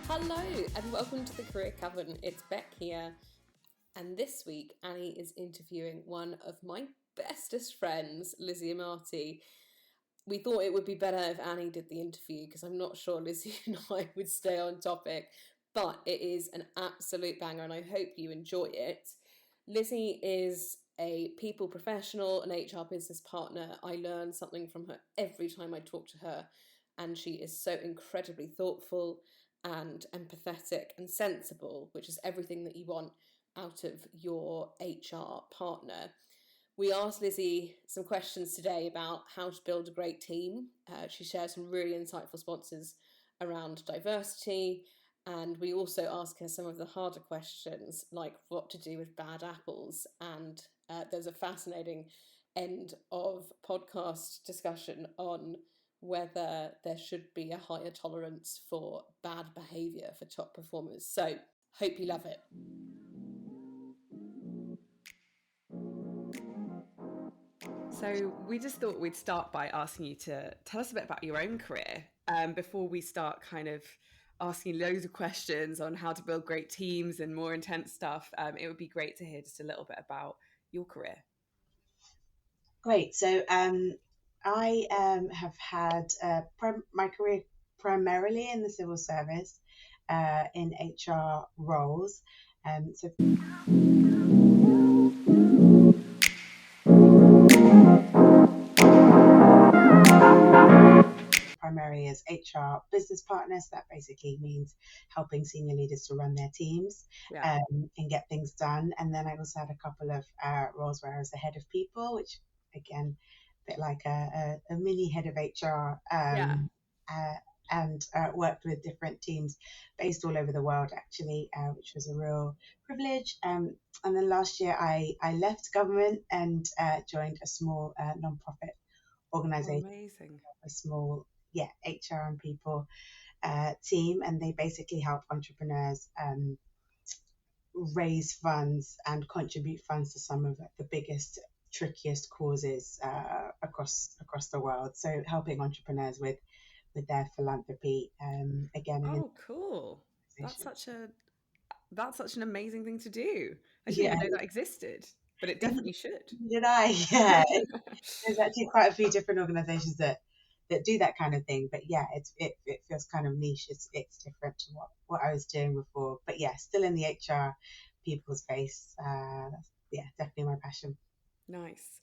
Hello and welcome to the Career Coven. It's Beck here, and this week Annie is interviewing one of my bestest friends, Lizzi Amartey. We thought it would be better if Annie did the interview because I'm not sure Lizzi and I would stay on topic, but it is an absolute banger and I hope you enjoy it. Lizzi is a people professional, an HR business partner. I learn something from her every time I talk to her, and she is so incredibly thoughtful and empathetic and sensible, which is everything that you want out of your HR partner. We asked Lizzi some questions today about how to build a great team. She shares some really insightful responses around diversity, and we also ask her some of the harder questions, like what to do with bad apples. And there's a fascinating end of podcast discussion on whether there should be a higher tolerance for bad behaviour for top performers. So, hope you love it. So we just thought we'd start by asking you to tell us a bit about your own career before we start kind of asking loads of questions on how to build great teams and more intense stuff. It would be great to hear just a little bit about your career. Great. So I have had my career primarily in the civil service in HR roles. So primarily as HR business partners. That basically means helping senior leaders to run their teams and get things done. And then I also had a couple of roles where I was the head of people, which again, a bit like a mini head of HR. And worked with different teams based all over the world, actually, which was a real privilege. And then last year, I left government and joined a small non-profit organization. Oh, amazing. A small, HR and people team, and they basically help entrepreneurs raise funds and contribute funds to some of the biggest, trickiest causes across the world. So helping entrepreneurs with their philanthropy again. Oh, cool. That's such an amazing thing to do. I didn't even know that existed, but it definitely should. Did I? Yeah. There's actually quite a few different organizations that do that kind of thing, but yeah, it feels kind of niche. It's different to what I was doing before, but yeah, still in the HR people space. That's definitely my passion. Nice.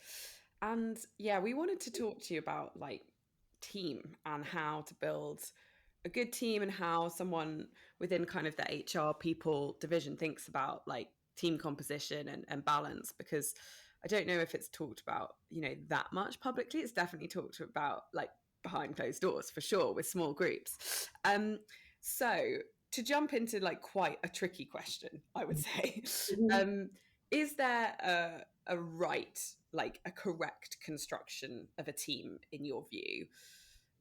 And yeah, we wanted to talk to you about like team and how to build a good team and how someone within kind of the HR people division thinks about like team composition and balance, because I don't know if it's talked about, that much publicly. It's definitely talked about like behind closed doors for sure with small groups. So to jump into like quite a tricky question, I would say, is there a right, like a correct construction of a team in your view?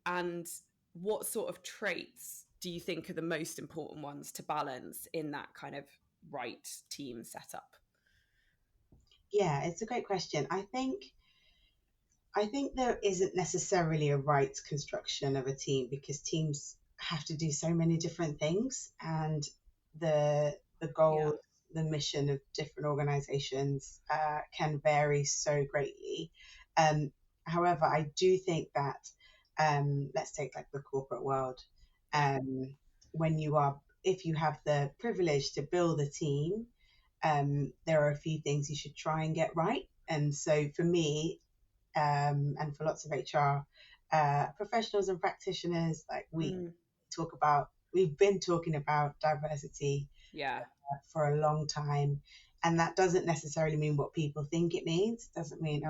And what sort of traits do you think are the most important ones to balance in that kind of right team setup? Yeah, it's a great question. I think there isn't necessarily a right construction of a team, because teams have to do so many different things, and the goals, the mission of different organizations can vary so greatly. However, I do think that let's take like the corporate world. If you have the privilege to build a team, there are a few things you should try and get right. And so for me, and for lots of HR professionals and practitioners, like we've been talking about diversity for a long time, and that doesn't necessarily mean what people think it means. It doesn't mean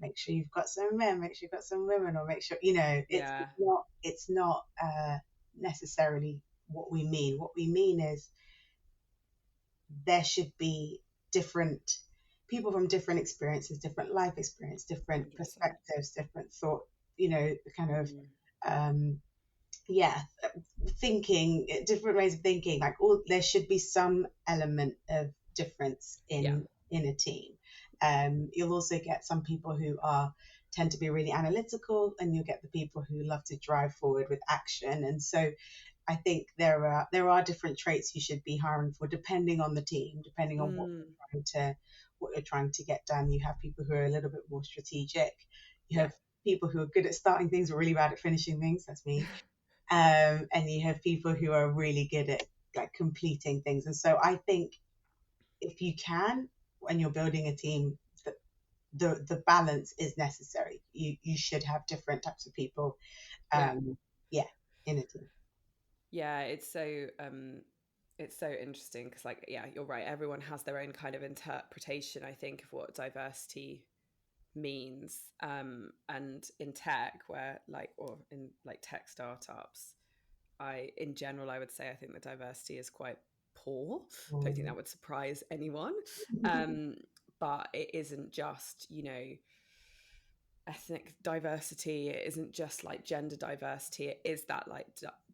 make sure you've got some men, make sure you've got some women, or make sure it's not necessarily what we mean. What we mean is there should be different people from different experiences, different life experience, different perspectives, different thought, kind of thinking, different ways of thinking. Like there should be some element of difference in a team. You'll also get some people who tend to be really analytical, and you'll get the people who love to drive forward with action. And so I think there are different traits you should be hiring for depending on the team, depending on what you're trying to get done. You have people who are a little bit more strategic. You have people who are good at starting things or really bad at finishing things. That's me. And you have people who are really good at like completing things. And so I think if you can, when you're building a team, the balance is necessary. You should have different types of people, in a team. Yeah, it's so interesting because, like, yeah, you're right. Everyone has their own kind of interpretation, I think, of what diversity means. And in tech, or in like tech startups, in general, I would say I think the diversity is quite poor. Don't think that would surprise anyone. But it isn't just, ethnic diversity. It isn't just like gender diversity. It is that like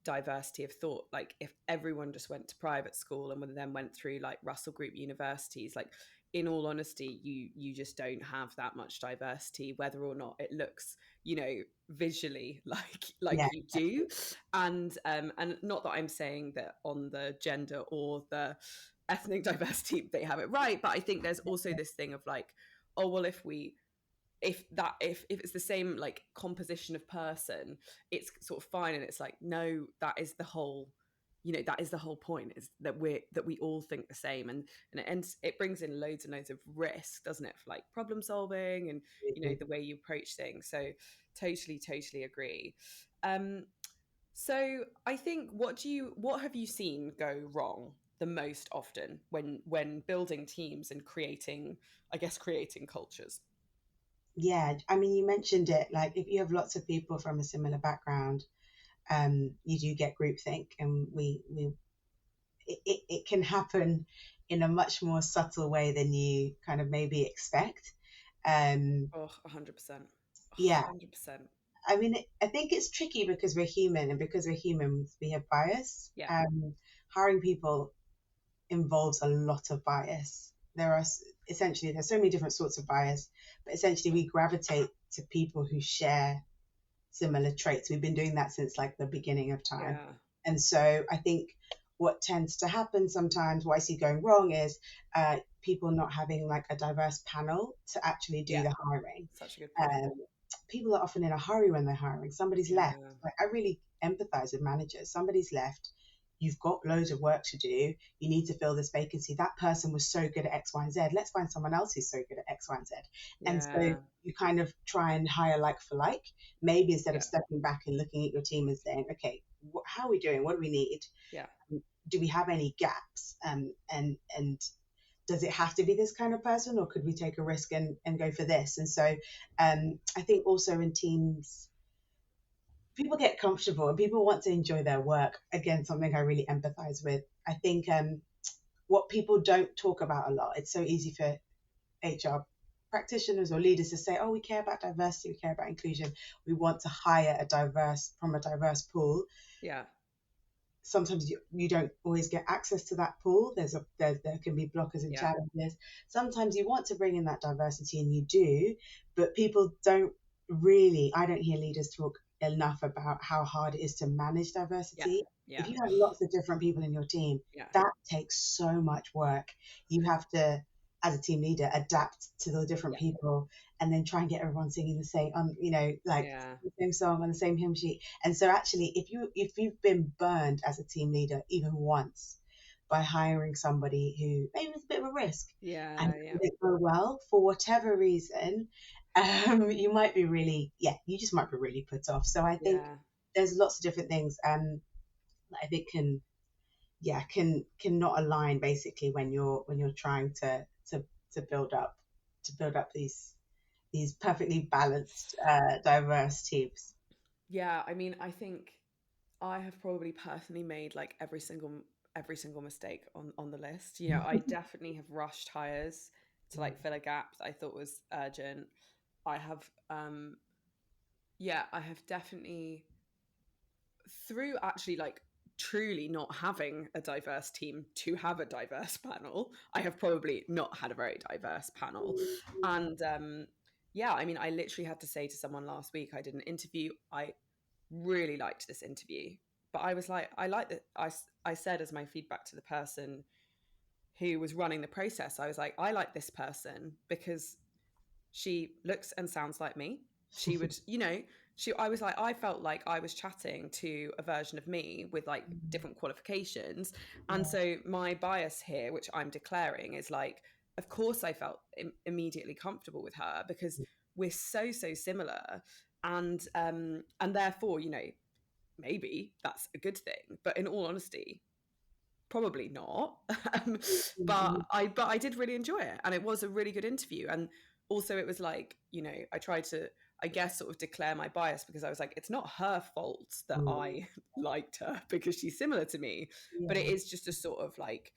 diversity of thought. Like if everyone just went to private school and then went through like Russell Group universities, like in all honesty, you just don't have that much diversity, whether or not it looks, visually like you do. And not that I'm saying that on the gender or the ethnic diversity they have it right, but I think there's also this thing of like, oh well, if it's the same like composition of person, it's sort of fine. And it's like, no, that is the whole point, is that we all think the same. And it brings in loads and loads of risk, doesn't it, for like problem solving and the way you approach things. So totally agree. So I think, what have you seen go wrong the most often when building teams and creating cultures? Yeah, I mean, you mentioned it. Like, if you have lots of people from a similar background, you do get groupthink, and it can happen in a much more subtle way than you kind of maybe expect. 100%. Yeah, 100%. I mean, I think it's tricky because we're human, and because we're humans, we have bias. Yeah. Hiring people involves a lot of bias. There's so many different sorts of bias, but essentially we gravitate to people who share similar traits. We've been doing that since like the beginning of time. Yeah. And so I think what tends to happen sometimes, what I see going wrong, is people not having like a diverse panel to actually do the hiring. Such a good point. People are often in a hurry when they're hiring. Somebody's left. Like, I really empathize with managers. Somebody's left. You've got loads of work to do. You need to fill this vacancy. That person was so good at X, Y, and Z. Let's find someone else who's so good at X, Y, and Z. And so you kind of try and hire like for like, maybe instead of stepping back and looking at your team and saying, okay, how are we doing? What do we need? Do we have any gaps? And does it have to be this kind of person, or could we take a risk and go for this? And so I think also in teams, people get comfortable and people want to enjoy their work. Again, something I really empathize with. I think what people don't talk about a lot, it's so easy for HR practitioners or leaders to say, oh, we care about diversity, we care about inclusion, we want to hire from a diverse pool. Sometimes you don't always get access to that pool. There can be blockers and challenges. Sometimes you want to bring in that diversity, and you do, but people don't really, I don't hear leaders talk enough about how hard it is to manage diversity. If you have lots of different people in your team, that takes so much work. You have to, as a team leader, adapt to the different people, and then try and get everyone singing the same, the same song on the same hymn sheet. And so actually, if you've been burned as a team leader even once by hiring somebody who maybe was a bit of a risk and didn't go well for whatever reason, you might be really, you just might be really put off. So I think there's lots of different things that I think can not align basically when you're trying to build up these perfectly balanced diverse teams. I mean, I think I have probably personally made like every single mistake on the list. I definitely have rushed hires to like fill a gap that I thought was urgent. I have definitely, through actually like truly not having a diverse team to have a diverse panel, I have probably not had a very diverse panel. And I mean, I literally had to say to someone last week, I did an interview, I really liked this interview, but I was like, I like that. I said as my feedback to the person who was running the process, I was like, I like this person because she looks and sounds like me. She would, I was like, I felt like I was chatting to a version of me with like different qualifications. And so my bias here, which I'm declaring, is like, of course I felt immediately comfortable with her because we're so similar. And therefore, maybe that's a good thing. But in all honesty, probably not. But I did really enjoy it, and it was a really good interview. And also it was like, I tried to, I guess, sort of declare my bias because I was like, it's not her fault that I liked her because she's similar to me, but it is just a sort of like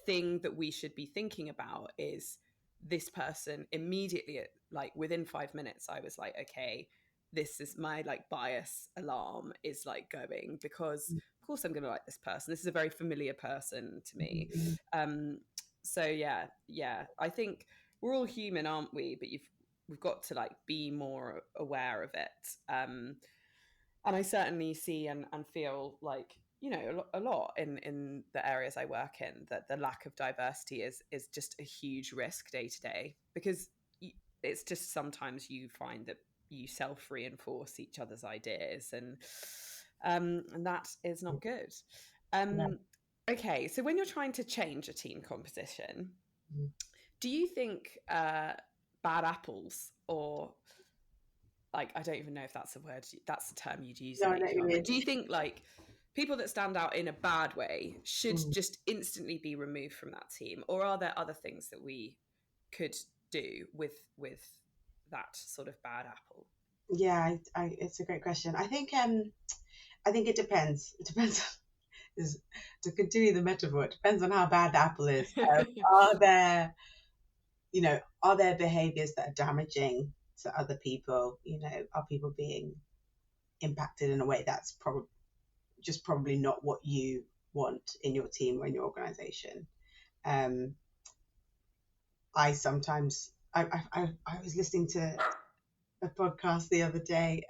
thing that we should be thinking about is this person immediately like within 5 minutes I was like, okay, this is my like bias alarm is like going because of course I'm going to like this person. This is a very familiar person to me. So yeah, I think we're all human, aren't we? But we've got to like be more aware of it. And I certainly see and feel like, a lot in the areas I work in, that the lack of diversity is just a huge risk day to day, because it's just sometimes you find that you self-reinforce each other's ideas, and that is not good. Okay, so when you're trying to change a team composition, do you think bad apples, or like, I don't even know if that's a word, that's the term you'd use in HR, but do you think like people that stand out in a bad way should just instantly be removed from that team, or are there other things that we could do with that sort of bad apple? Yeah, it's a great question. I think it depends. It depends. To continue the metaphor, it depends on how bad the apple is. Are there behaviors that are damaging to other people? Are people being impacted in a way that's probably not what you want in your team or in your organization? I was listening to a podcast the other day.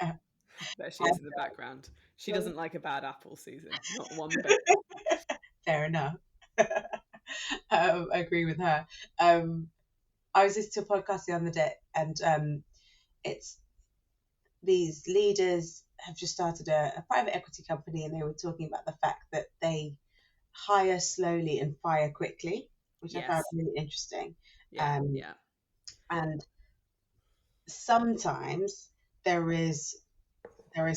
There she is in the background. She doesn't like a bad apple, Susan. Not one bit. Fair enough. I agree with her. I was listening to a podcast the other day, and it's these leaders have just started a private equity company, and they were talking about the fact that they hire slowly and fire quickly, which I found really interesting. And sometimes there is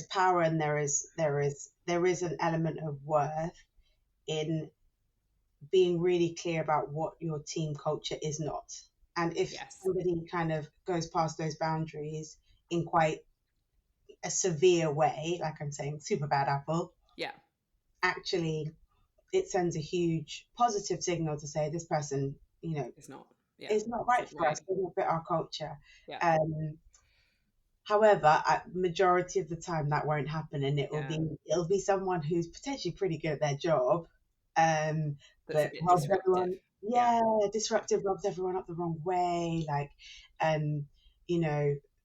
power, and there is an element of worth in being really clear about what your team culture is not. And if somebody kind of goes past those boundaries in quite a severe way, like I'm saying, super bad apple, actually it sends a huge positive signal to say this person, it's not right for us, doesn't fit our culture. However, majority of the time that won't happen, and it'll be someone who's potentially pretty good at their job, but rubs everyone, disruptive, rubs everyone up the wrong way, like,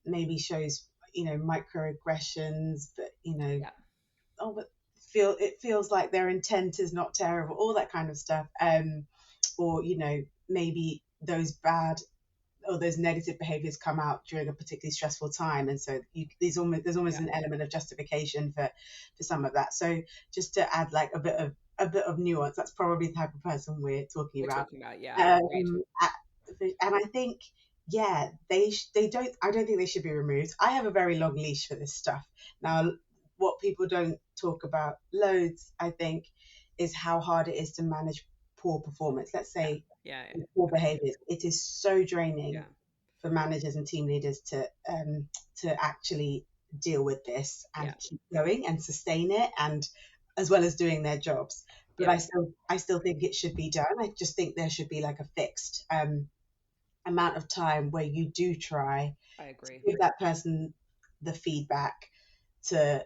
maybe shows, microaggressions, but but it feels like their intent is not terrible, all that kind of stuff, or maybe those negative behaviors come out during a particularly stressful time, and so there's almost an element of justification for some of that. So just to add like a bit of nuance, that's probably the type of person we're talking about. And I think I don't think they should be removed. I have a very long leash for this stuff. Now, what people don't talk about loads, I think, is how hard it is to manage poor performance. Let's say poor behaviors. It is so draining for managers and team leaders to actually deal with this and keep going and sustain it, and as well as doing their jobs. But I still think it should be done. I just think there should be like a fixed amount of time where you do try to give that person the feedback, to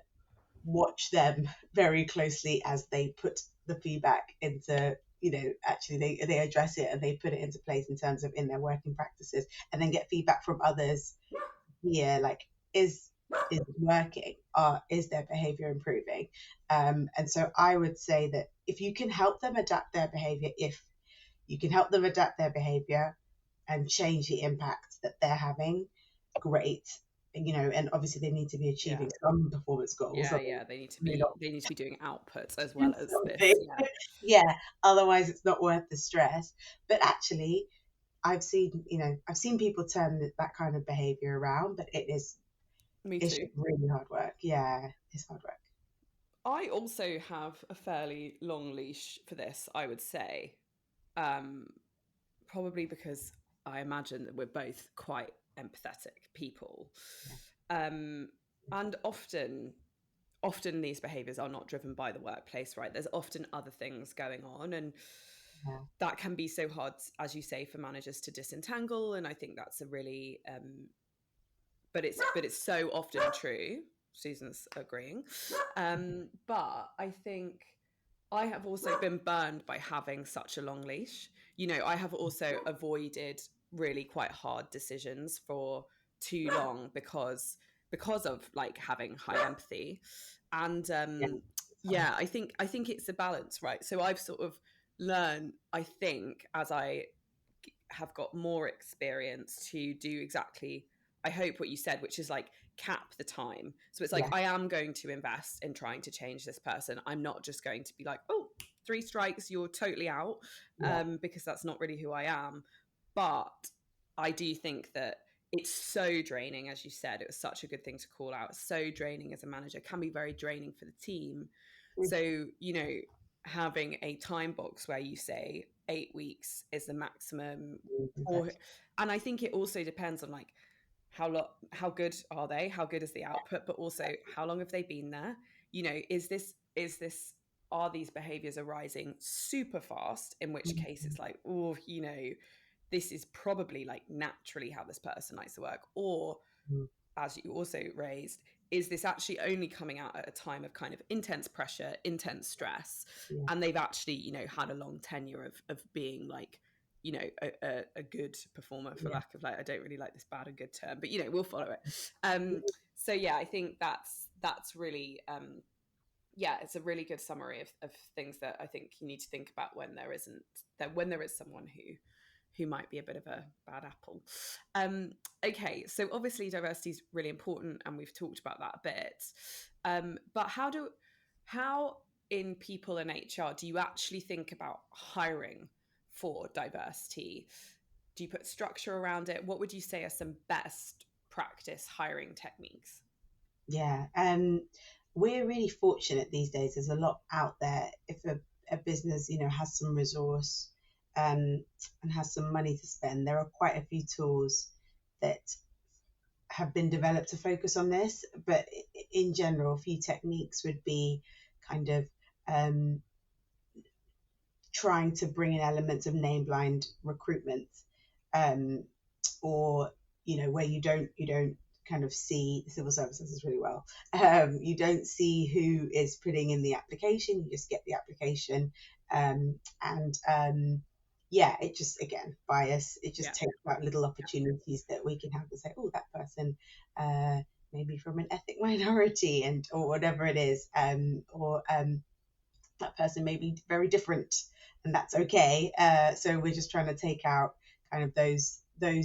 watch them very closely as they put the feedback into, actually they address it and they put it into place in terms of in their working practices, and then get feedback from others. Like, is is working, is their behavior improving? And so I would say that if you can help them adapt their behavior, if you can help them adapt their behavior and change the impact that they're having, great. And obviously they need to be achieving some performance goals. They need to be doing outputs as well as Something. this. Yeah, otherwise it's not worth the stress. But actually, I've seen people turn that kind of behavior around, but it's really hard work. Yeah, it's hard work. I also have a fairly long leash for this, I would say. Probably because I imagine that we're both quite empathetic people. And often these behaviors are not driven by the workplace, right? There's often other things going on, and that can be so hard, as you say, for managers to disentangle. And I think that's a really but it's so often true. Susan's agreeing. But I think I have also been burned by having such a long leash. I have also avoided really quite hard decisions for too long because of like having high empathy. And I think it's a balance, right? So I've sort of learned, I think, as I have got more experience, to do exactly, I hope, what you said, which is like cap the time. So it's like, I am going to invest in trying to change this person. I'm not just going to be like, oh, 3 strikes, you're totally out, because that's not really who I am. But I do think that it's so draining, as you said. It was such a good thing to call out. So draining as a manager, can be very draining for the team. So, having a time box where you say 8 weeks is the maximum, and I think it also depends on like how good are they, how good is the output, but also how long have they been there? Is this are these behaviors arising super fast, in which case it's like, this is probably like naturally how this person likes to work, or as you also raised, is this actually only coming out at a time of kind of intense pressure, intense stress, and they've actually had a long tenure of being like a good performer, for lack of, like, I don't really like this bad and good term, but we'll follow it. So I think that's really it's a really good summary of things that I think you need to think about when there is someone who might be a bit of a bad apple. Okay, so obviously diversity is really important, and we've talked about that a bit. But how in people in HR do you actually think about hiring for diversity? Do you put structure around it? What would you say are some best practice hiring techniques? Yeah, we're really fortunate these days. There's a lot out there. If a business, has some resource and has some money to spend, there are quite a few tools that have been developed to focus on this. But in general, a few techniques would be kind of trying to bring in elements of name blind recruitment, or where you don't kind of see civil services really well. You don't see who is putting in the application, you just get the application, it just, again, bias. It just takes out little opportunities that we can have to say, oh, that person maybe from an ethnic minority, or whatever it is, or that person may be very different, and that's okay. So we're just trying to take out kind of those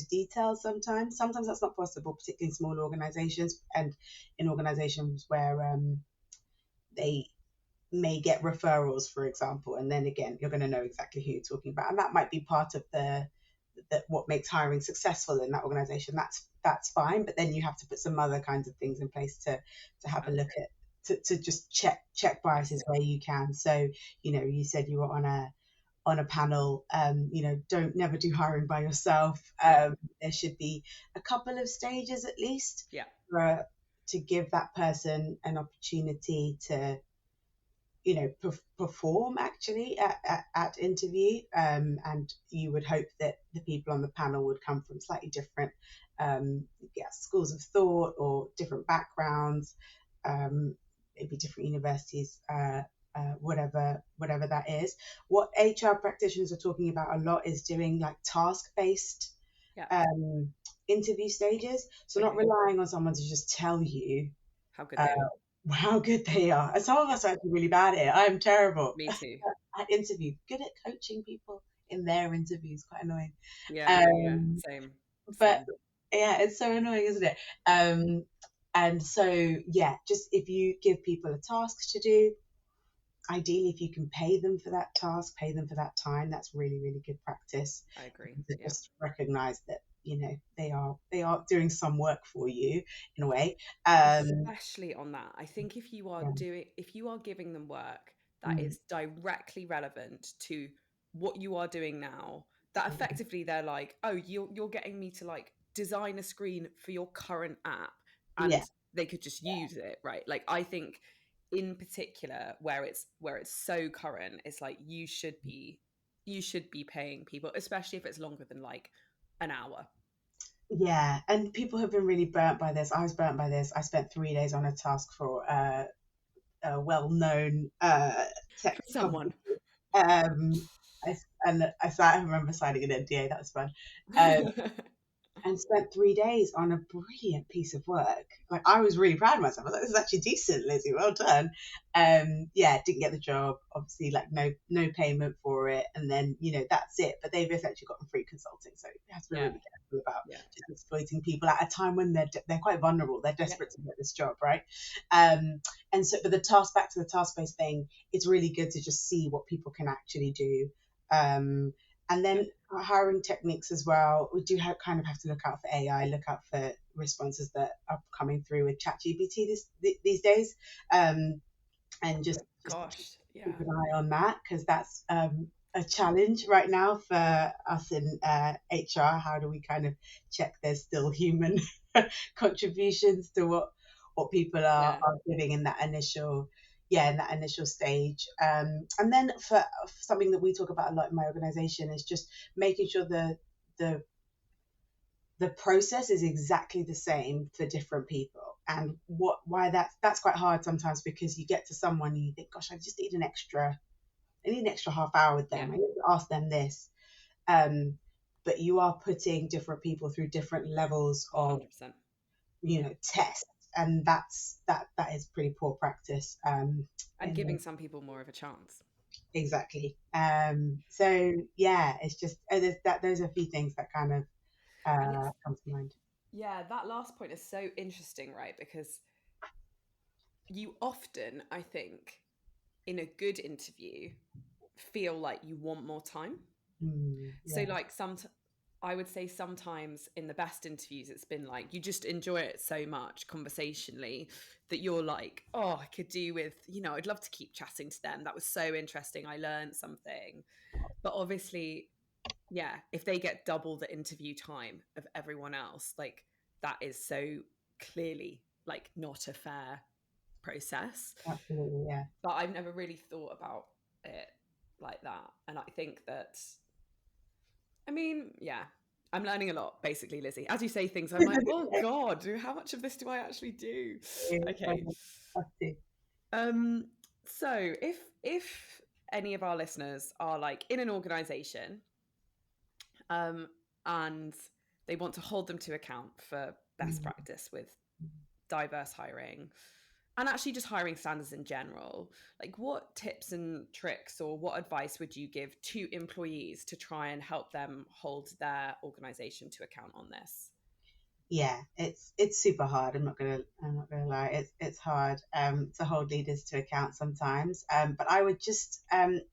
details. Sometimes that's not possible, particularly in small organizations, and in organizations where they may get referrals, for example, and then again you're going to know exactly who you're talking about, and that might be part of the what makes hiring successful in that organization. That's fine, but then you have to put some other kinds of things in place to have a look at, to just check biases where you can. So you said you were on a panel. Don't never do hiring by yourself. There should be a couple of stages at least, to give that person an opportunity to perform actually at interview, and you would hope that the people on the panel would come from slightly different schools of thought or different backgrounds, maybe different universities, whatever that is. What HR practitioners are talking about a lot is doing like task-based Yeah. interview stages. So not relying on someone to just tell you how good they are. how good they are. And some of us are actually really bad at it. I'm terrible. Me too. At interview, good at coaching people in their interviews. Quite annoying. Yeah. Same. But yeah, it's so annoying, isn't it? And so yeah, just if you give people a task to do, ideally if you can pay them for that task, pay them for that time, that's really, really good practice. I agree. Just recognize that, you know, they are doing some work for you in a way. Especially on that, I think if you are giving them work that is directly relevant to what you are doing now, that effectively they're like, oh, you're getting me to like design a screen for your current app, and they could just use it, right? Like, I think in particular where it's so current, it's like you should be paying people, especially if it's longer than like an hour. Yeah, and people have been really burnt by this. I was burnt by this. I spent 3 days on a task for a well-known tech someone. I remember signing an NDA. That was fun. And spent 3 days on a brilliant piece of work. Like, I was really proud of myself. I was like, this is actually decent, Lizzie. Well done. Yeah, didn't get the job. Obviously, like no payment for it. And then, you know, that's it. But they've essentially gotten free consulting. So you have to be really careful about just exploiting people at a time when they're quite vulnerable. They're desperate to get this job, right? And so, but back to the task-based thing, it's really good to just see what people can actually do. And then hiring techniques as well. We do kind of have to look out for AI, look out for responses that are coming through with ChatGPT these days, and just keep an eye on that, because that's a challenge right now for us in HR. How do we kind of check there's still human contributions to what people are giving in that initial stage. And then for something that we talk about a lot in my organization is just making sure the process is exactly the same for different people. And why that's quite hard sometimes, because you get to someone and you think, gosh, I need an extra half hour with them. I need to ask them this. But you are putting different people through different levels of 100%. Tests. And that is pretty poor practice. And giving some people more of a chance. Exactly. So yeah, it's just those are a few things that kind of come to mind. Yeah, that last point is so interesting, right? Because you often, I think, in a good interview, feel like you want more time. So like I would say sometimes in the best interviews, it's been like you just enjoy it so much conversationally that you're like, oh, I could do with, I'd love to keep chatting to them. That was so interesting. I learned something. But obviously, yeah, if they get double the interview time of everyone else, like that is so clearly like not a fair process. Absolutely, yeah. But I've never really thought about it like that. And I think that, I'm learning a lot, basically, Lizzie. As you say things, I'm like, oh God, how much of this do I actually do? Okay. So if any of our listeners are like in an organization, and they want to hold them to account for best practice with diverse hiring, and actually just hiring standards in general, like what tips and tricks or what advice would you give to employees to try and help them hold their organization to account on this? Yeah, it's super hard. I'm not gonna lie. It's hard to hold leaders to account sometimes. But I would just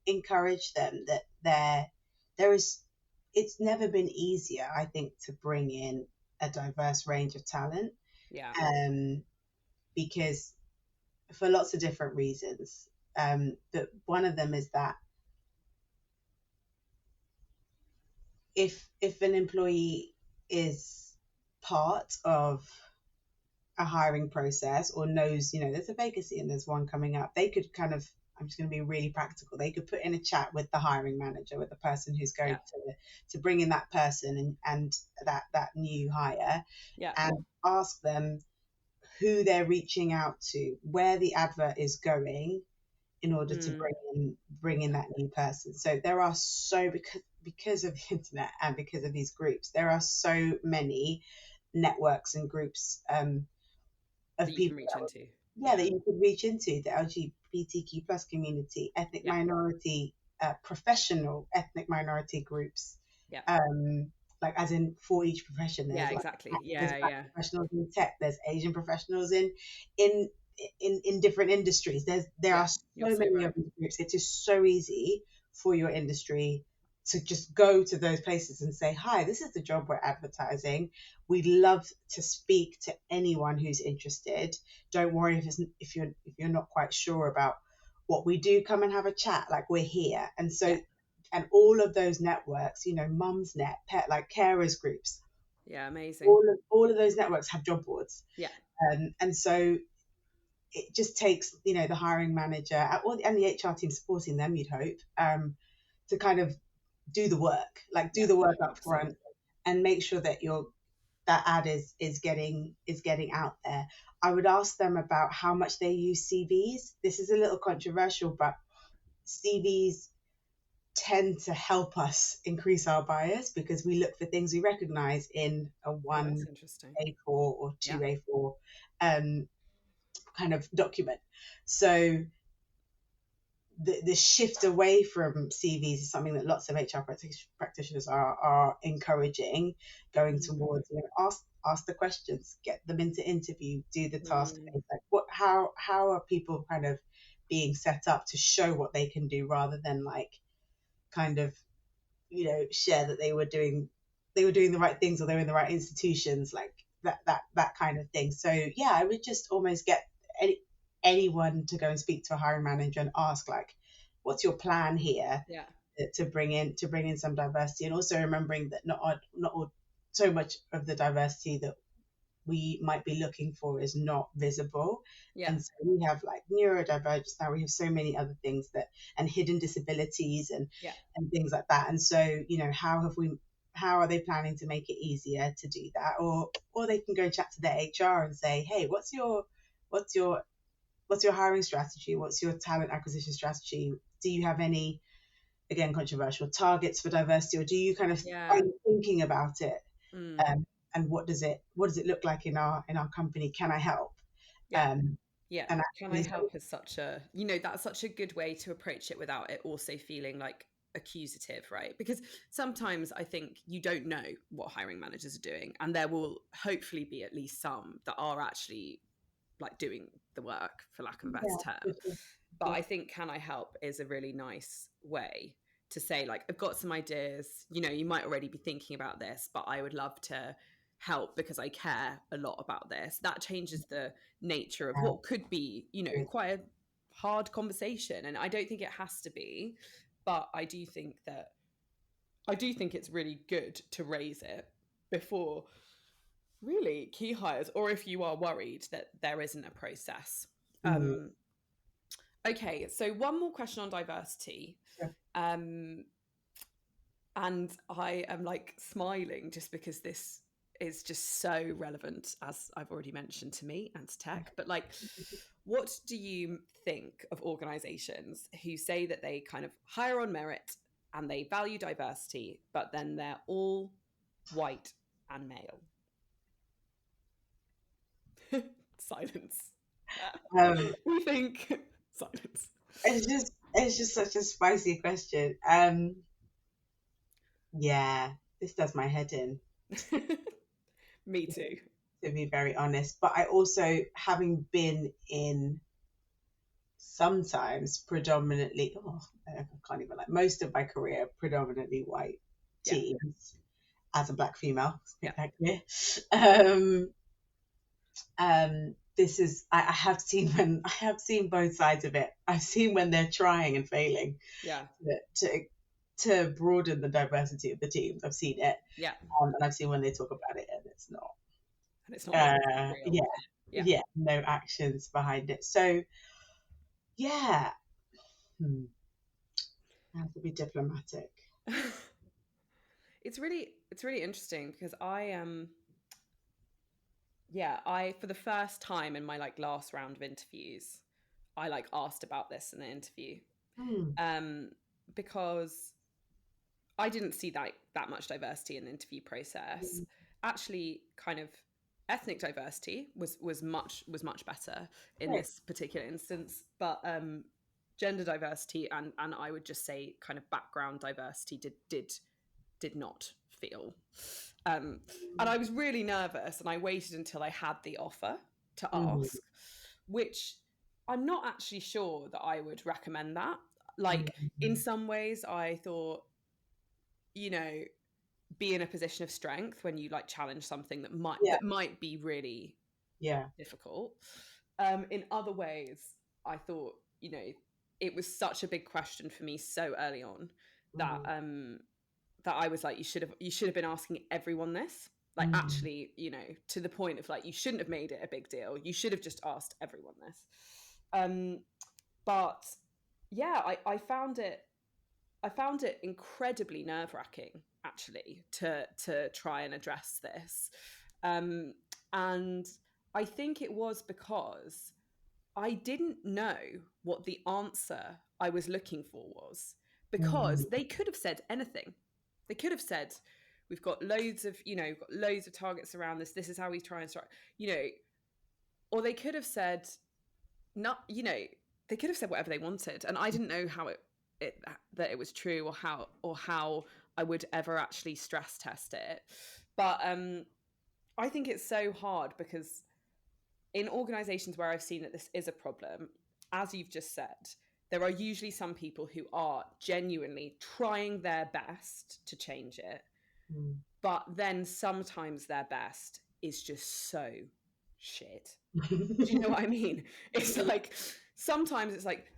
encourage them that it's never been easier, I think, to bring in a diverse range of talent. Yeah. Because for lots of different reasons. But one of them is that if an employee is part of a hiring process or knows, there's a vacancy and there's one coming up, they could kind of, I'm just going to be really practical, they could put in a chat with the hiring manager, with the person who's going to bring in that person and that new hire, and ask them who they're reaching out to, where the advert is going, in order to bring in that new person. So there are because because of the internet and because of these groups, there are so many networks and groups of that you can people reach into. that you could reach into, the LGBTQ plus community, ethnic minority, professional ethnic minority groups. Yeah. Like as in for each profession, there's exactly. there's black professionals in tech, there's Asian professionals in different industries. There are so many of these groups. It is so easy for your industry to just go to those places and say, hi, this is the job we're advertising. We'd love to speak to anyone who's interested. Don't worry if you're not quite sure about what we do, come and have a chat, like we're here. And so and all of those networks, you know, Mumsnet, pet, like carers groups, amazing, all of those networks have job boards, and so it just takes, you know, the hiring manager and the HR team supporting them, you'd hope, to kind of do the work, like do the work up front and make sure that that ad is getting out there. I would ask them about how much they use CVs. This is a little controversial, but CVs tend to help us increase our bias because we look for things we recognize in a 1 A4 or 2 A4 kind of document. So the shift away from CVs is something that lots of HR practitioners are encouraging, going towards, you know, ask the questions, get them into interview, do the task phase. Like how are people kind of being set up to show what they can do rather than like kind of, you know, share that they were doing the right things or they were in the right institutions, like that kind of thing. So yeah, I would just almost get anyone to go and speak to a hiring manager and ask, like, what's your plan here to bring in some diversity, and also remembering that not all so much of the diversity that we might be looking for is not visible. And so we have like neurodivergence now, we have so many other things that, and hidden disabilities and things like that. And so, you know, how are they planning to make it easier to do that? Or they can go chat to their HR and say, hey, what's your hiring strategy? What's your talent acquisition strategy? Do you have any, again, controversial targets for diversity, or do you kind of are you thinking about it? And what does it look like in our company? Can I help? And can I help is such a, you know, that's such a good way to approach it without it also feeling like accusative, right? Because sometimes I think you don't know what hiring managers are doing, and there will hopefully be at least some that are actually like doing the work, for lack of a better term. But I think can I help is a really nice way to say, like, I've got some ideas, you know, you might already be thinking about this, but I would love to help because I care a lot about this. That changes the nature of what could be, you know, quite a hard conversation. And I don't think it has to be, but I do think it's really good to raise it before really key hires, or if you are worried that there isn't a process. Okay, so one more question on diversity. And I am like smiling just because this is just so relevant, as I've already mentioned, to me and to tech. But like, what do you think of organizations who say that they kind of hire on merit and they value diversity, but then they're all white and male? Silence. We think silence. It's just such a spicy question. Yeah, this does my head in. Me too, to be very honest. But I also, having been in sometimes predominantly, I can't even, like, most of my career predominantly white teams as a black female, to make that clear. This is, I have seen both sides of it. I've seen when they're trying and failing to broaden the diversity of the teams. I've seen it, and I've seen when they talk about it and it's not real. No actions behind it. So I have to be diplomatic. It's really interesting because I for the first time in my like last round of interviews, I like asked about this in the interview, because I didn't see that much diversity in the interview process. Actually, kind of ethnic diversity was much better in this particular instance, but gender diversity and I would just say kind of background diversity did not feel. And I was really nervous, and I waited until I had the offer to ask, which I'm not actually sure that I would recommend that. Like, in some ways, I thought, you know, be in a position of strength when you like challenge something that might be really difficult. In other ways, I thought, you know, it was such a big question for me so early on that that I was like, you should have been asking everyone this. Like, actually, you know, to the point of like, you shouldn't have made it a big deal. You should have just asked everyone this. But yeah, I found it incredibly nerve-wracking, actually, to try and address this. And I think it was because I didn't know what the answer I was looking for was, because they could have said anything. They could have said, we've got loads of targets around this. This is how we try and start, you know, or they could have said, not, you know, they could have said whatever they wanted. And I didn't know how that it was true, or how I would ever actually stress test it. But I think it's so hard, because in organizations where I've seen that this is a problem, as you've just said, there are usually some people who are genuinely trying their best to change it. But then sometimes their best is just so shit. Do you know what I mean? It's like, sometimes it's like,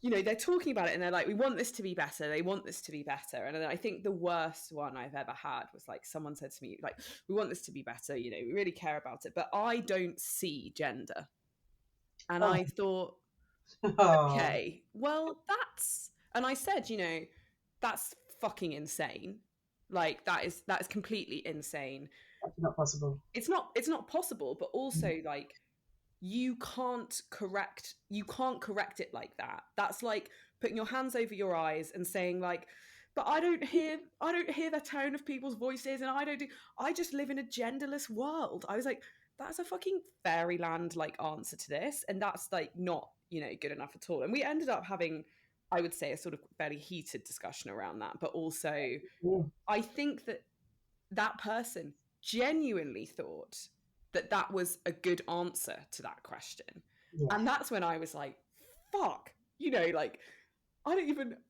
you know, they're talking about it and they're like, we want this to be better. They want this to be better. And then I think the worst one I've ever had was like, someone said to me, like, we want this to be better. You know, we really care about it, but I don't see gender. And I thought, okay, well, and I said, you know, that's fucking insane. Like, that is completely insane. That's not possible. It's not possible, but also like, you can't correct it like that. That's like putting your hands over your eyes and saying like, but I don't hear the tone of people's voices, and I just live in a genderless world. I was like, that's a fucking fairyland like answer to this, and that's like not, you know, good enough at all. And we ended up having, I would say, a sort of fairly heated discussion around that. But also, I think that person genuinely thought that was a good answer to that question. And that's when I was like, fuck, you know, like, I'm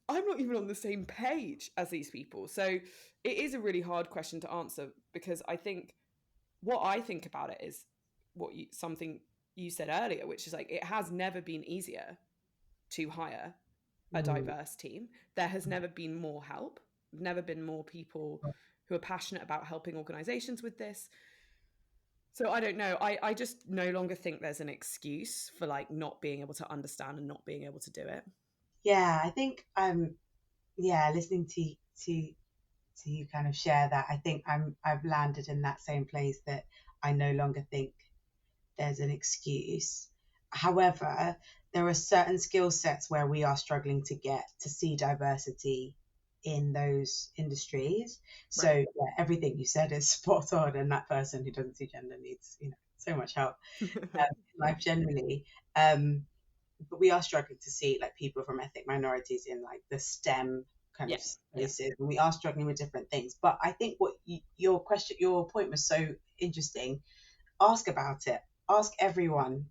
not even on the same page as these people. So it is a really hard question to answer, because I think what I think about it is something you said earlier, which is like, it has never been easier to hire a diverse team. There has never been more help. Never been more people who are passionate about helping organizations with this. So I don't know. I just no longer think there's an excuse for like not being able to understand and not being able to do it. Yeah, I think listening to you kind of share that, I think I've landed in that same place, that I no longer think there's an excuse. However, there are certain skill sets where we are struggling to see diversity in those industries. So everything you said is spot on, and that person who doesn't see gender needs, you know, so much help in life generally. But we are struggling to see like people from ethnic minorities in like the STEM kind of spaces, and we are struggling with different things. But I think what your point was so interesting. Ask about it. Ask everyone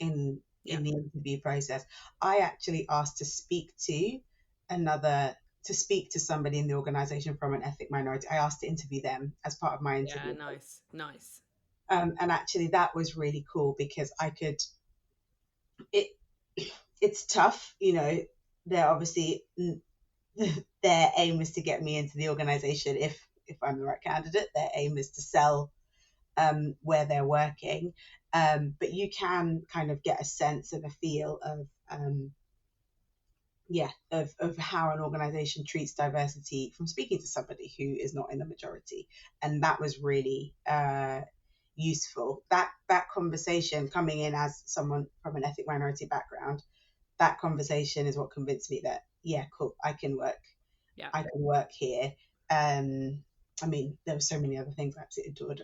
in the interview process. I actually asked to speak to somebody in the organization from an ethnic minority. I asked to interview them as part of my interview. Yeah, nice. And actually that was really cool, because I could, it's tough, you know, they're obviously, their aim is to get me into the organization. If I'm the right candidate, their aim is to sell where they're working. But you can kind of get a sense and a feel of how an organization treats diversity from speaking to somebody who is not in the majority. And that was really useful. That conversation, coming in as someone from an ethnic minority background, that conversation is what convinced me that, yeah, cool, I can work here. I mean, there were so many other things I absolutely adored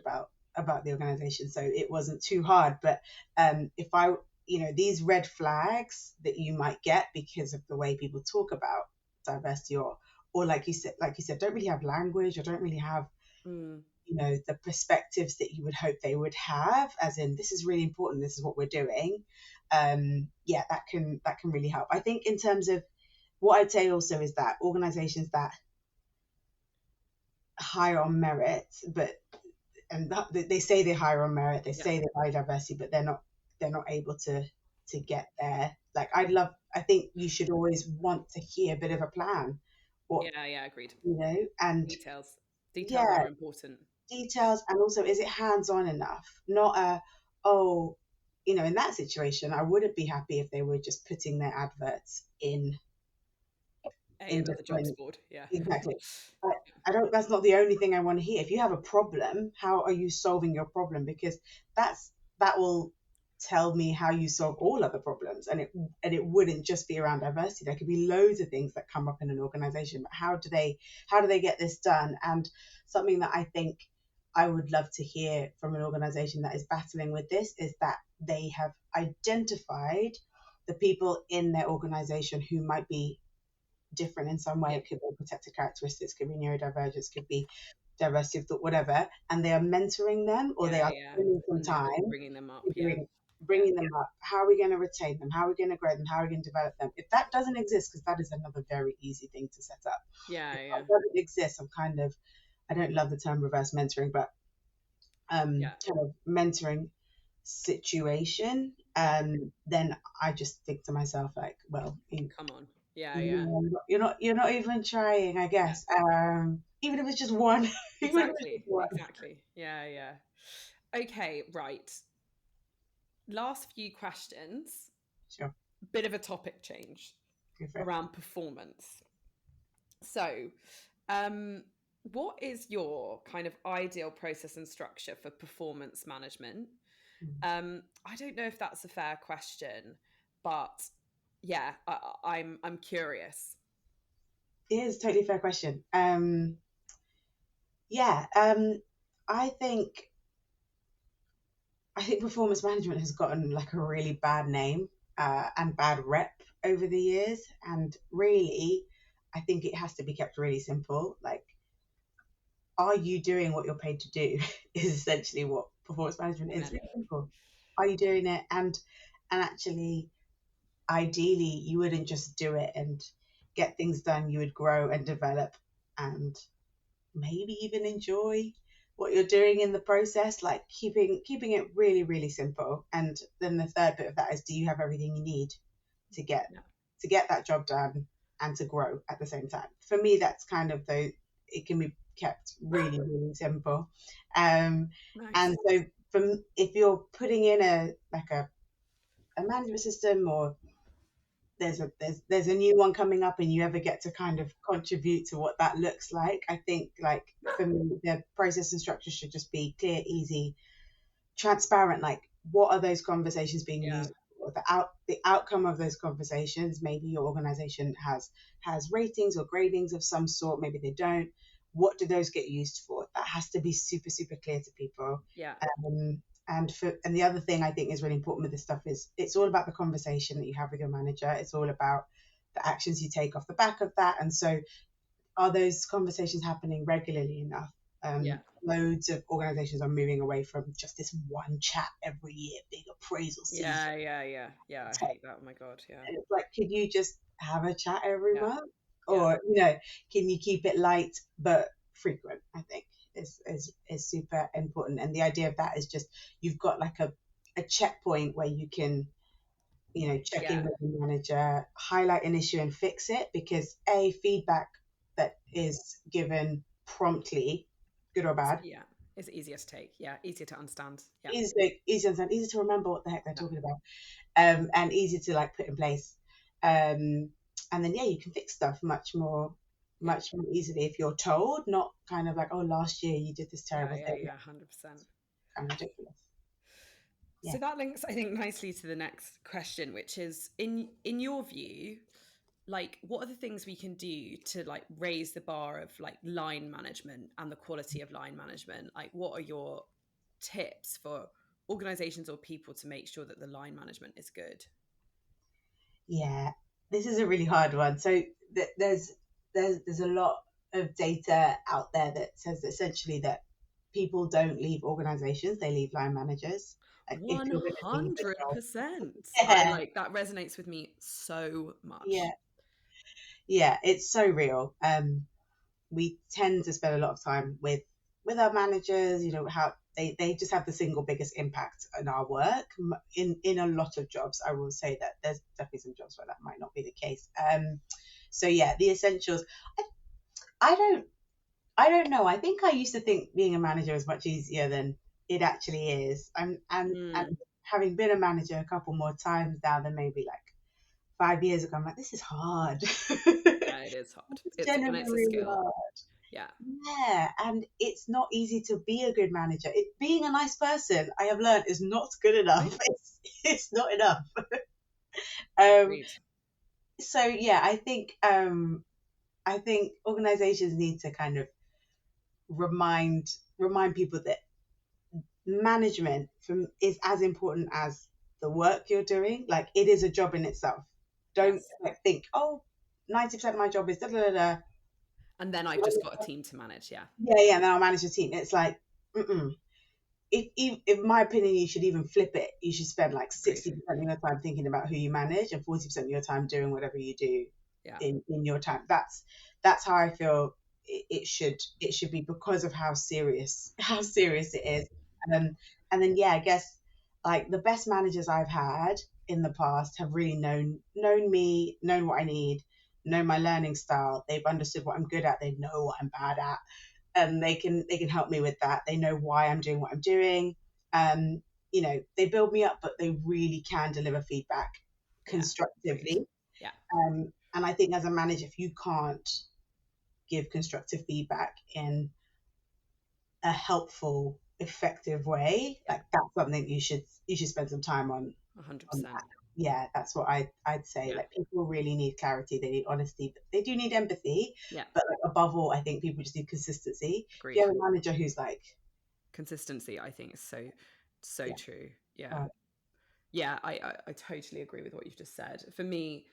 about the organization, so it wasn't too hard. But if I, these red flags that you might get because of the way people talk about diversity, or like you said, don't really have language, or don't really have the perspectives that you would hope they would have, as in, this is really important, this is what we're doing. That can really help. I think in terms of what I'd say also is that organizations that hire on merit, they say they hire on merit, they say they hire diversity, but they're not able to get there. Like, I think you should always want to hear a bit of a plan. Agreed. And details are important. Details, and also, is it hands-on enough? Not in that situation, I wouldn't be happy if they were just putting their adverts in another jobs board. Exactly. I don't. That's not the only thing I want to hear. If you have a problem, how are you solving your problem? Because that will tell me how you solve all other problems, and it wouldn't just be around diversity. There could be loads of things that come up in an organization, but how do they get this done? And something that I think I would love to hear from an organization that is battling with this is that they have identified the people in their organization who might be different in some way. It could be protected characteristics, could be neurodivergence, could be diversity of thought, whatever, and they are mentoring them, or they are spending some time bringing them up. Bringing them up. How are we going to retain them? How are we going to grow them? How are we going to develop them? If that doesn't exist, because that is another very easy thing to set up. If that doesn't exist, I don't love the term reverse mentoring, but kind of mentoring situation, then I just think to myself, like, well, come on. You're not even trying, I guess. Even if it's just one. Exactly. Okay, right. Last few questions. Sure. Bit of a topic change around performance. So, what is your kind of ideal process and structure for performance management? I don't know if that's a fair question, but I'm curious. It is a totally fair question. I think performance management has gotten like a really bad name and bad rep over the years, and really, I think it has to be kept really simple. Like, are you doing what you're paid to do? Is essentially what performance management is. Really simple. Are you doing it? And actually, ideally, you wouldn't just do it and get things done. You would grow and develop, and maybe even enjoy what you're doing in the process, like keeping it really, really simple. And then the third bit of that is, do you have everything you need to get that job done and to grow at the same time? For me, that's kind of it can be kept really, really simple. And so if you're putting in a management system, or there's a new one coming up, and you ever get to kind of contribute to what that looks like, I think, like, for me, the process and structure should just be clear, easy, transparent. Like, what are those conversations being used for? The outcome of those conversations. Maybe your organization has ratings or gradings of some sort, maybe they don't. What do those get used for? That has to be super, super clear to people. And the other thing I think is really important with this stuff is, it's all about the conversation that you have with your manager. It's all about the actions you take off the back of that. And so, are those conversations happening regularly enough? Loads of organizations are moving away from just this one chat every year, big appraisal season. I hate that. Oh my God. And it's like, could you just have a chat every month? Or, can you keep it light but frequent? I think is super important. And the idea of that is just, you've got like a checkpoint where you can check in with the manager, highlight an issue and fix it, because feedback that is given promptly, good or bad, is easier to take, easier to understand, easy to understand, easy to remember what the heck they're talking about, and easy to like put in place, and then you can fix stuff much more easily if you're told, not kind of like, oh, last year you did this terrible thing. 100%. Kind of ridiculous. So that links, I think, nicely to the next question, which is, in your view, like, what are the things we can do to like raise the bar of like line management and the quality of line management? Like, what are your tips for organizations or people to make sure that the line management is good? Yeah, this is a really hard one. So there's a lot of data out there that says essentially that people don't leave organizations, they leave line managers. Like if you're going to leave a job, 100%. I yeah, like that, resonates with me so yeah, much. yeah, it's so real. We tend to spend a lot of time with our managers, you know, how they just have the single biggest impact on our work. In a lot of jobs, I will say that there's definitely some jobs where that might not be the case. So yeah, the essentials. I don't I don't know. I think I used to think being a manager was much easier than it actually is. And having been a manager a couple more times now than maybe like 5 years ago, I'm like, this is hard. Yeah, it is hard. It's It's and genuinely it's a really skill. hard. Yeah. Yeah, and it's not easy to be a good manager. Being a nice person, I have learned, is not good enough. Right. It's not enough. Um, Agreed. so yeah, I think organizations need to kind of remind people that management is as important as the work you're doing. Like it is a job in itself. Don't Yes. like think, oh, 90% of my job is da da da da. And then I've just got a team to manage. Yeah. Yeah, and then I'll manage a team. It's like, mm-mm. If in my opinion, you should even flip it. You should spend like Agreed. 60% of your time thinking about who you manage and 40% of your time doing whatever you do Yeah. in your time. That's how I feel it should be, because of how serious it is. And then yeah, I guess like the best managers I've had in the past have really known me, known what I need, known my learning style. They've understood what I'm good at. They know what I'm bad at, and they can help me with that. They know why I'm doing what I'm doing. Um, you know, they build me up, but they really can deliver feedback Yeah. Agreed. constructively. Yeah. And I think as a manager, if you can't give constructive feedback in a helpful, effective way, Yeah. like that's something you should spend some time on 100%. that. Yeah, that's what I'd say. Yeah. Like people really need clarity, they need honesty, but they do need empathy. Yeah. But like above all, I think people just need consistency. If you Agreed. have a manager who's like, Consistency, I think, is so yeah, true. Yeah. uh, Yeah, I totally agree with what you've just said. For me,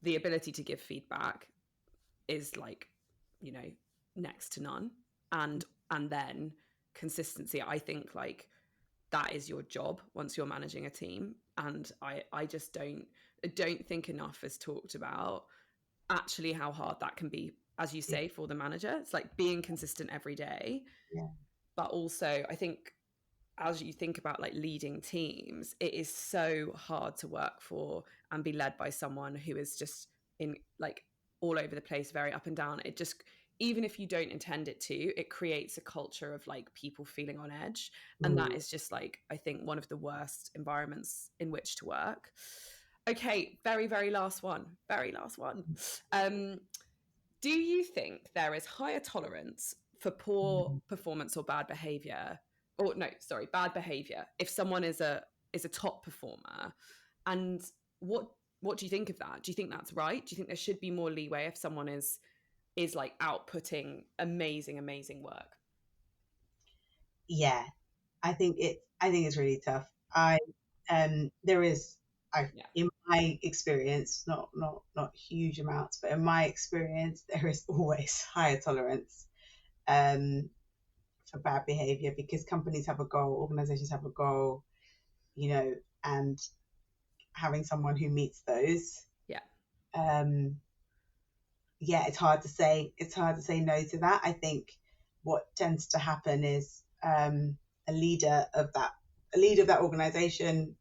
the ability to give feedback is like, you know, next to none. And then consistency, I think like that is your job once you're managing a team. And I just don't think enough is talked about actually how hard that can be, as you yeah, say, for the manager. It's like being consistent every day. yeah, But also I think as you think about like leading teams, it is so hard to work for and be led by someone who is just in like all over the place, very up and down. It just, even if you don't intend it to, it creates a culture of like people feeling on edge. And that mm, is just like, I think, one of the worst environments in which to work. Okay, very last one. Very last one. Um, do you think there is higher tolerance for poor mm. performance or bad behavior? Or no, sorry, bad behavior if someone is a top performer? And what do you think of that? Do you think that's right? Do you think there should be more leeway if someone is like outputting amazing work? Yeah. I think it's really tough. There is, Yeah. in my experience, not huge amounts, but in my experience, there is always higher tolerance um, for bad behavior, because companies have a goal, organizations have a goal, you know, and having someone who meets those, Yeah. um, yeah, it's hard to say no to that. I think what tends to happen is a leader of that organization,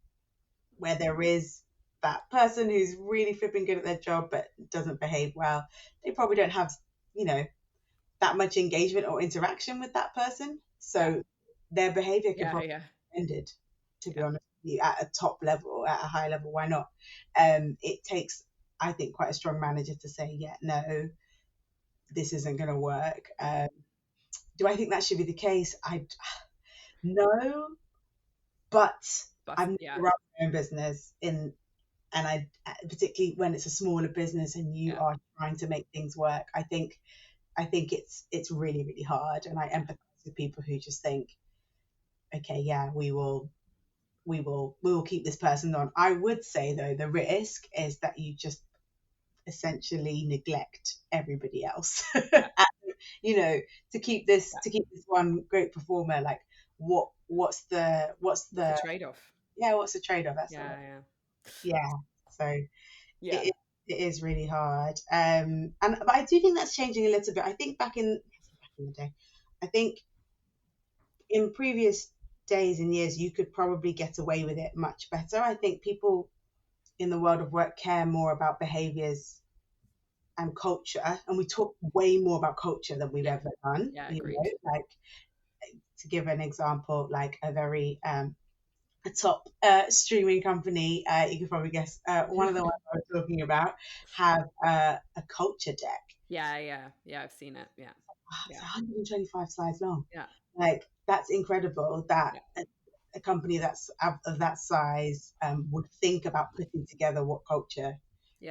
where there is that person who's really flipping good at their job but doesn't behave well, they probably don't have, you know, that much engagement or interaction with that person. Yeah. So their behavior can Yeah. probably Yeah. be ended, to be Yeah. honest with you, at a top level, at a high level. Why not? It takes, I think, quite a strong manager to say, yeah, no, this isn't going to work. Do I think that should be the case? I no, but But I've never yeah. run my own business in and I particularly when it's a smaller business and you are trying to make things work, I think it's really, really hard, and I empathize with people who just think, okay, yeah, we will keep this person on. I would say though, the risk is that you just essentially neglect everybody else. You know, to keep this one great performer, like what's the trade-off? Yeah, what's the trade-off? That's yeah. So it is really hard. But I do think that's changing a little bit. I think back in the day, I think in previous days and years, you could probably get away with it much better. I think people in the world of work care more about behaviors and culture, and we talk way more about culture than we've ever done. Yeah, you agreed. know, like to give an example, like a very a top streaming company, you could probably guess one of the ones I was talking about, have a culture deck. Yeah, I've seen it. It's 125 slides long. Yeah, like that's incredible that a company that's of that size would think about putting together what culture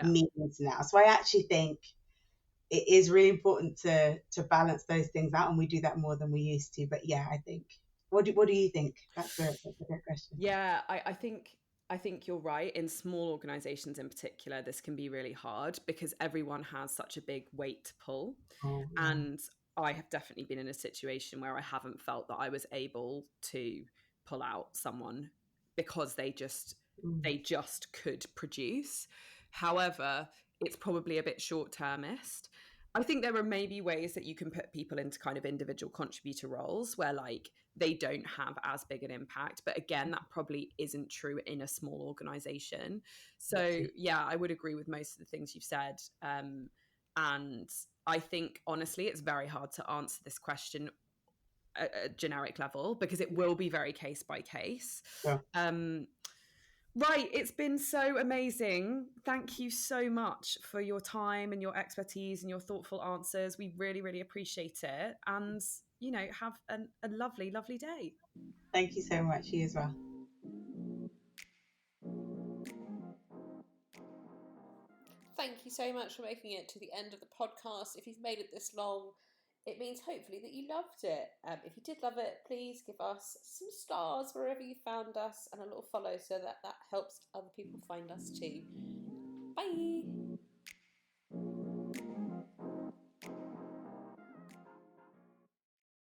means now. So I actually think it is really important to balance those things out, and we do that more than we used to. But yeah, I think what do you think? That's a great question. Yeah, I think you're right. In small organizations in particular, this can be really hard because everyone has such a big weight to pull. And I have definitely been in a situation where I haven't felt that I was able to pull out someone because they just could produce. However, it's probably a bit short-termist. I think there are maybe ways that you can put people into kind of individual contributor roles where like they don't have as big an impact. But again, that probably isn't true in a small organization. So yeah, I would agree with most of the things you've said. And I think, honestly, it's very hard to answer this question at a generic level because it will be very case by case. Right, it's been so amazing. Thank you so much for your time and your expertise and your thoughtful answers. We really, really appreciate it. And, you know, have a lovely, lovely day. Thank you so much. You as well. Thank you so much for making it to the end of the podcast. If you've made it this long, it means hopefully that you loved it. If you did love it, please give us some stars wherever you found us and a little follow so that helps other people find us too. Bye!